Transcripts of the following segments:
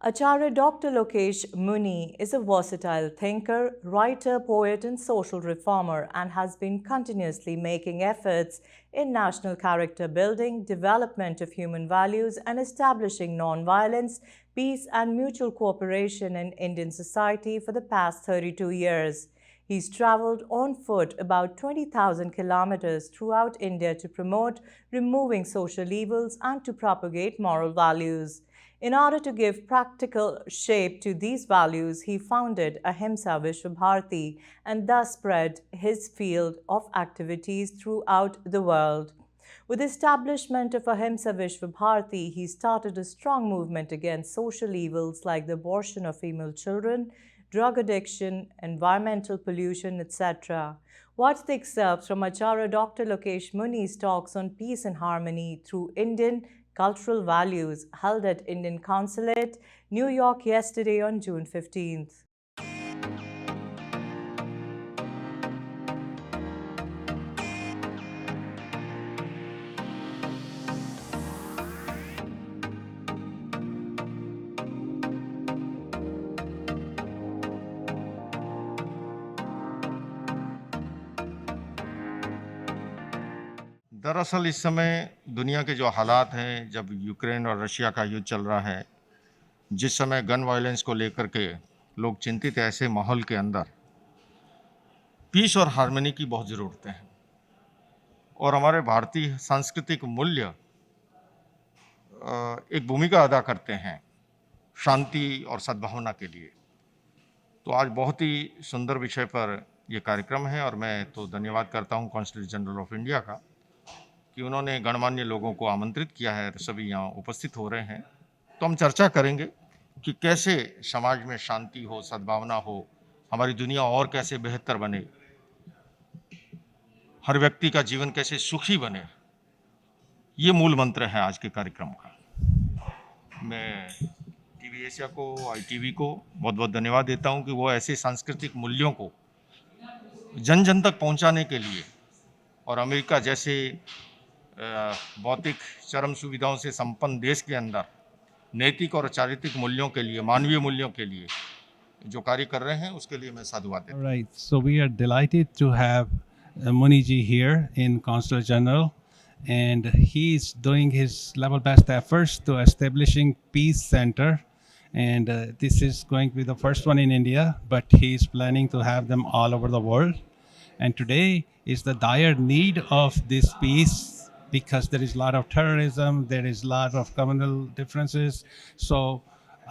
Acharya Dr. Lokesh Muni is a versatile thinker, writer, poet, and social reformer and has been continuously making efforts in national character building, development of human values, and establishing non-violence, peace, and mutual cooperation in Indian society for the past 32 years. He's traveled on foot about 20,000 kilometers throughout India to promote removing social evils and to propagate moral values. In order to give practical shape to these values, he founded Ahimsa Vishwabharati and thus spread his field of activities throughout the world. With the establishment of Ahimsa Vishwabharati, he started a strong movement against social evils like the abortion of female children, drug addiction, environmental pollution, etc. Watch the excerpts from Acharya Dr. Lokesh Muni's talks on peace and harmony through Indian cultural values held at Indian Consulate, New York yesterday on June 15th. दरअसल इस समय दुनिया के जो हालात हैं, जब Ukraine और रशिया का युद्ध चल रहा है, जिस समय गन वायलेंस को लेकर के लोग चिंतित हैं, ऐसे माहौल के अंदर पीस और हार्मनी की बहुत ज़रूरतें हैं और हमारे भारतीय सांस्कृतिक मूल्य एक भूमिका अदा करते हैं शांति और सद्भावना के लिए। तो आज बहुत ही सुंदर विषय पर यह कार्यक्रम है और मैं तो धन्यवाद करता हूं कॉन्सुलेट जनरल ऑफ इंडिया का कि उन्होंने गणमान्य लोगों को आमंत्रित किया है, सभी यहाँ उपस्थित हो रहे हैं। तो हम चर्चा करेंगे कि कैसे समाज में शांति हो, सद्भावना हो, हमारी दुनिया और कैसे बेहतर बने, हर व्यक्ति का जीवन कैसे सुखी बने। ये मूल मंत्र है आज के कार्यक्रम का। मैं टीवी एशिया को, ITV को बहुत बहुत धन्यवाद देता हूँ कि वो ऐसे सांस्कृतिक मूल्यों को जन जन तक पहुँचाने के लिए और अमेरिका जैसे भौतिक चरम सुविधाओं से संपन्न देश के अंदर नैतिक और चारित्रिक मूल्यों के लिए, मानवीय मूल्यों के लिए जो कार्य कर रहे हैं, उसके लिए मैं साधुवाद देता हूं। Right. So we are delighted to have Muni ji here in Consul General, and he's doing his level best efforts to establishing Peace Center. And this is going to be the first one in India, but he's planning to have them all over the world. And today is the dire need of this peace because there is a lot of terrorism, there is a lot of communal differences. So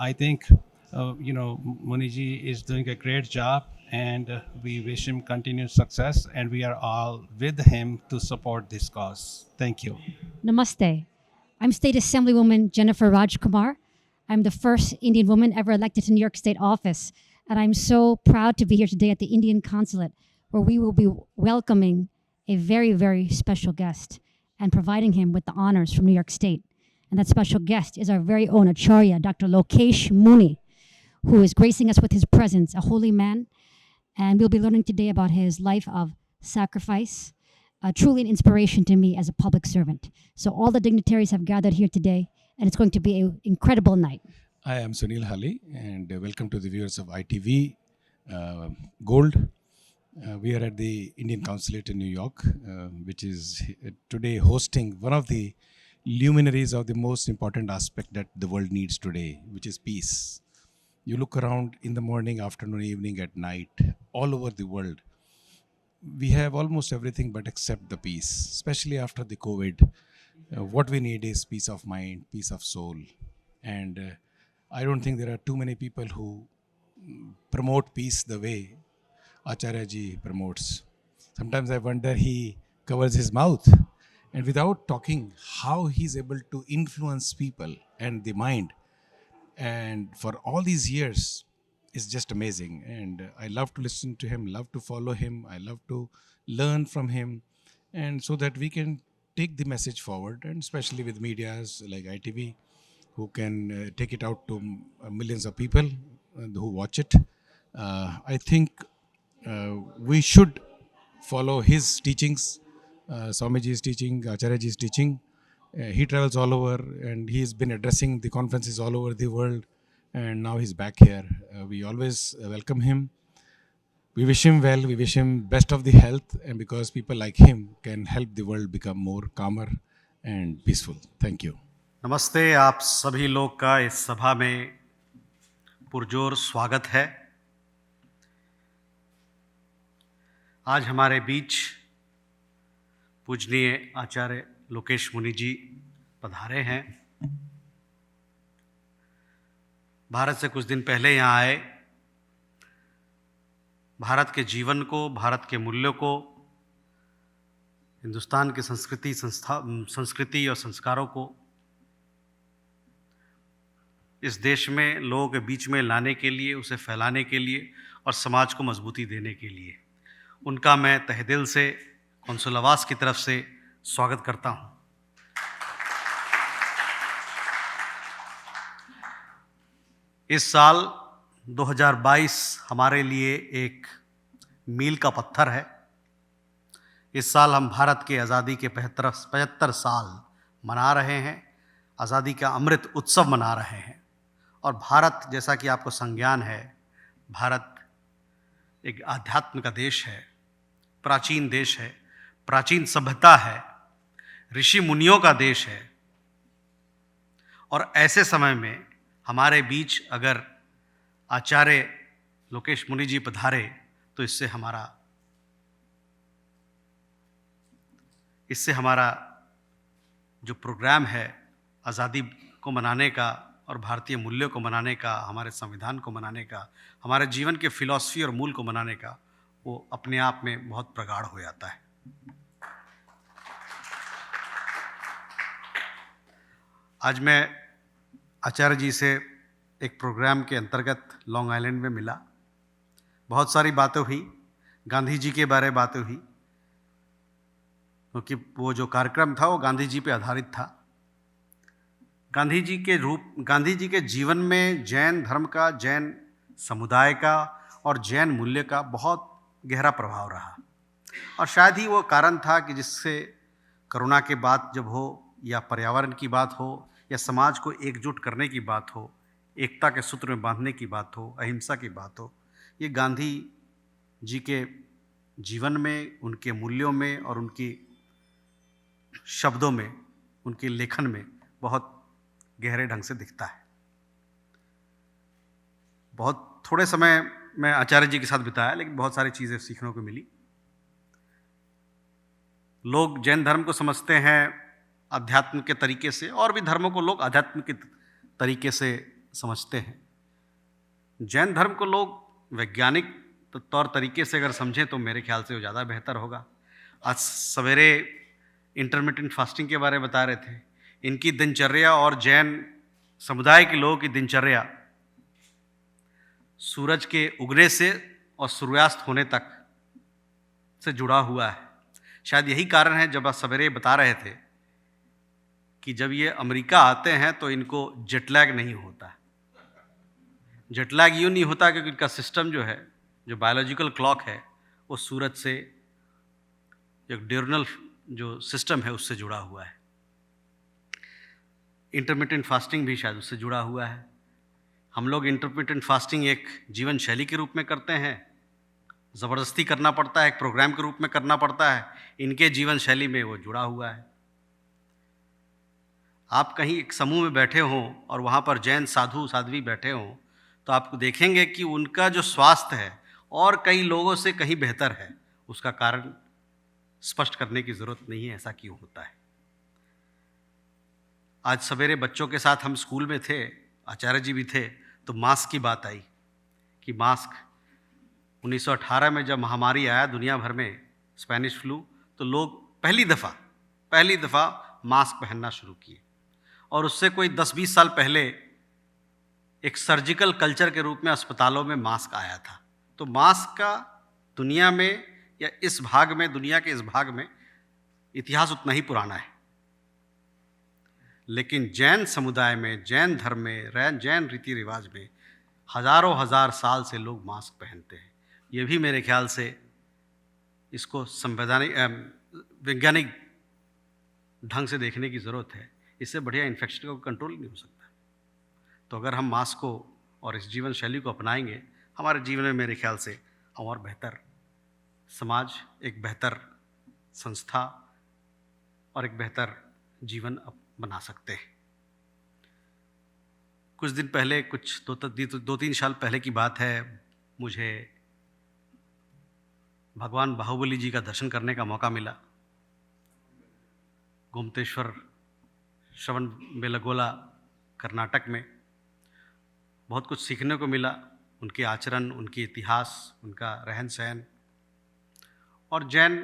I think, Muniji is doing a great job, and we wish him continued success, and we are all with him to support this cause. Thank you. Namaste. I'm State Assemblywoman Jennifer Rajkumar. I'm the first Indian woman ever elected to New York State office, and I'm so proud to be here today at the Indian Consulate, where we will be welcoming a very, very special guest and providing him with the honors from New York State. And that special guest is our very own Acharya, Dr. Lokesh Muni, who is gracing us with his presence, a holy man. And we'll be learning today about his life of sacrifice, truly an inspiration to me as a public servant. So all the dignitaries have gathered here today, and it's going to be an incredible night. I am Sunil Hali, and welcome to the viewers of ITV Gold. We are at the Indian Consulate in New York, which is today hosting one of the luminaries of the most important aspect that the world needs today, which is peace. You look around in the morning, afternoon, evening, at night, all over the world. We have almost everything but except the peace, especially after the COVID. What we need is peace of mind, peace of soul. And I don't think there are too many people who promote peace the way Acharya ji promotes. Sometimes I wonder he covers his mouth and without talking how he's able to influence people and the mind. And for all these years, it's just amazing. And I love to listen to him, love to follow him. I love to learn from him, and so that we can take the message forward, and especially with medias like ITV, who can take it out to millions of people who watch it. I think we should follow his teachings, Swamiji's teaching, Acharyaji's teaching. He travels all over, and he's been addressing the conferences all over the world, and now he's back here. We always welcome him. We wish him well, we wish him best of the health, and because people like him can help the world become more calmer and peaceful. Thank you. नमस्ते, आप सभी लोग का इस सभा में पुरजोर स्वागत है। आज हमारे बीच पूजनीय आचार्य लोकेश मुनि जी पधारे हैं। भारत से कुछ दिन पहले यहाँ आए। भारत के जीवन को, भारत के मूल्यों को, हिंदुस्तान की संस्कृति और संस्कारों को इस देश में लोगों के बीच में लाने के लिए, उसे फैलाने के लिए और समाज को मजबूती देने के लिए उनका मैं तहे दिल से कौंसल आवास की तरफ से स्वागत करता हूं। इस साल 2022 हमारे लिए एक मील का पत्थर है। इस साल हम भारत के आज़ादी के 75 साल मना रहे हैं, आज़ादी का अमृत उत्सव मना रहे हैं। और भारत, जैसा कि आपको संज्ञान है, भारत एक आध्यात्म का देश है, प्राचीन देश है, प्राचीन सभ्यता है, ऋषि मुनियों का देश है। और ऐसे समय में हमारे बीच अगर आचार्य लोकेश मुनि जी पधारे तो इससे हमारा जो प्रोग्राम है आज़ादी को मनाने का और भारतीय मूल्यों को मनाने का, हमारे संविधान को मनाने का, हमारे जीवन के फिलॉसफी और मूल को मनाने का, वो अपने आप में बहुत प्रगाढ़ हो जाता है। आज मैं आचार्य जी से एक प्रोग्राम के अंतर्गत लॉन्ग आइलैंड में मिला। बहुत सारी बातें हुई, गांधी जी के बारे में बातें हुई, क्योंकि वो जो कार्यक्रम था वो गांधी जी पे आधारित था। गांधी जी के जीवन में जैन धर्म का, जैन समुदाय का और जैन मूल्य का बहुत गहरा प्रभाव रहा। और शायद ही वो कारण था कि जिससे कोरोना के बाद जब हो, या पर्यावरण की बात हो, या समाज को एकजुट करने की बात हो, एकता के सूत्र में बांधने की बात हो, अहिंसा की बात हो, ये गांधी जी के जीवन में, उनके मूल्यों में और उनकी शब्दों में, उनके लेखन में बहुत गहरे ढंग से दिखता है। बहुत थोड़े समय मैं आचार्य जी के साथ बिताया, लेकिन बहुत सारी चीज़ें सीखने को मिली। लोग जैन धर्म को समझते हैं अध्यात्म के तरीके से, और भी धर्मों को लोग अध्यात्म के तरीके से समझते हैं। जैन धर्म को लोग वैज्ञानिक तौर तरीके से अगर समझें तो मेरे ख्याल से वो ज़्यादा बेहतर होगा। आज सवेरे इंटरमिटेंट फास्टिंग के बारे में बता रहे थे। इनकी दिनचर्या और जैन समुदाय के लोगों की दिनचर्या सूरज के उगने से और सूर्यास्त होने तक से जुड़ा हुआ है। शायद यही कारण है, जब आप सवेरे बता रहे थे कि जब ये अमेरिका आते हैं तो इनको जेटलैग नहीं होता। जेटलैग यूँ नहीं होता क्योंकि इनका सिस्टम जो है, जो बायोलॉजिकल क्लॉक है, वो सूरज से, एक डिurnal जो सिस्टम है उससे जुड़ा हुआ है। इंटरमिटेंट फास्टिंग भी शायद उससे जुड़ा हुआ है। हम लोग इंटरमिटेंट फास्टिंग एक जीवन शैली के रूप में करते हैं, ज़बरदस्ती करना पड़ता है, एक प्रोग्राम के रूप में करना पड़ता है। इनके जीवन शैली में वो जुड़ा हुआ है। आप कहीं एक समूह में बैठे हों और वहाँ पर जैन साधु साध्वी बैठे हों तो आप देखेंगे कि उनका जो स्वास्थ्य है और कई लोगों से कहीं बेहतर है। उसका कारण स्पष्ट करने की ज़रूरत नहीं है, ऐसा क्यों होता है। आज सवेरे बच्चों के साथ हम स्कूल में थे, आचार्य जी भी थे, तो मास्क की बात आई कि मास्क 1918 में जब महामारी आया दुनिया भर में, स्पेनिश फ्लू, तो लोग पहली दफ़ा मास्क पहनना शुरू किए। और उससे कोई 10-20 साल पहले एक सर्जिकल कल्चर के रूप में अस्पतालों में मास्क आया था। तो मास्क का दुनिया में, या इस भाग में, दुनिया के इस भाग में इतिहास उतना ही पुराना है। लेकिन जैन समुदाय में, जैन धर्म में, जैन रीति रिवाज में हज़ारों हजार साल से लोग मास्क पहनते हैं। ये भी मेरे ख्याल से इसको वैज्ञानिक ढंग से देखने की ज़रूरत है। इससे बढ़िया इन्फेक्शन का कंट्रोल नहीं हो सकता। तो अगर हम मास्क को और इस जीवन शैली को अपनाएंगे, हमारे जीवन में मेरे ख्याल से हम और बेहतर समाज, एक बेहतर संस्था और एक बेहतर जीवन बना सकते हैं। कुछ दिन पहले, कुछ 2-3 साल पहले की बात है, मुझे भगवान बाहुबली जी का दर्शन करने का मौका मिला। गोमतेश्वर श्रवण बेलगोला कर्नाटक में बहुत कुछ सीखने को मिला, उनके आचरण, उनके इतिहास, उनका रहन सहन, और जैन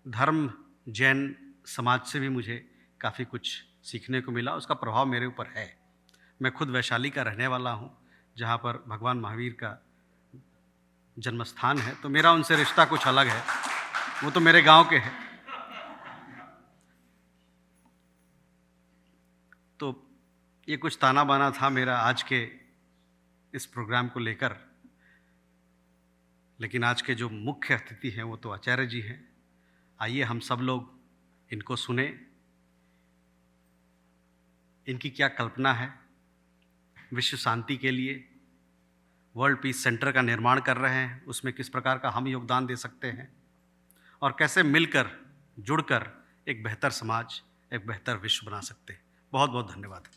धर्म, जैन समाज से भी मुझे काफ़ी कुछ सीखने को मिला। उसका प्रभाव मेरे ऊपर है। मैं खुद वैशाली का रहने वाला हूँ, जहाँ पर भगवान महावीर का जन्म स्थान है, तो मेरा उनसे रिश्ता कुछ अलग है। वो तो मेरे गांव के हैं। तो ये कुछ ताना बाना था मेरा आज के इस प्रोग्राम को लेकर, लेकिन आज के जो मुख्य अतिथि हैं वो तो आचार्य जी हैं। आइए हम सब लोग इनको सुने, इनकी क्या कल्पना है विश्व शांति के लिए। वर्ल्ड पीस सेंटर का निर्माण कर रहे हैं, उसमें किस प्रकार का हम योगदान दे सकते हैं और कैसे मिलकर, जुड़कर एक बेहतर समाज, एक बेहतर विश्व बना सकते हैं। बहुत बहुत धन्यवाद।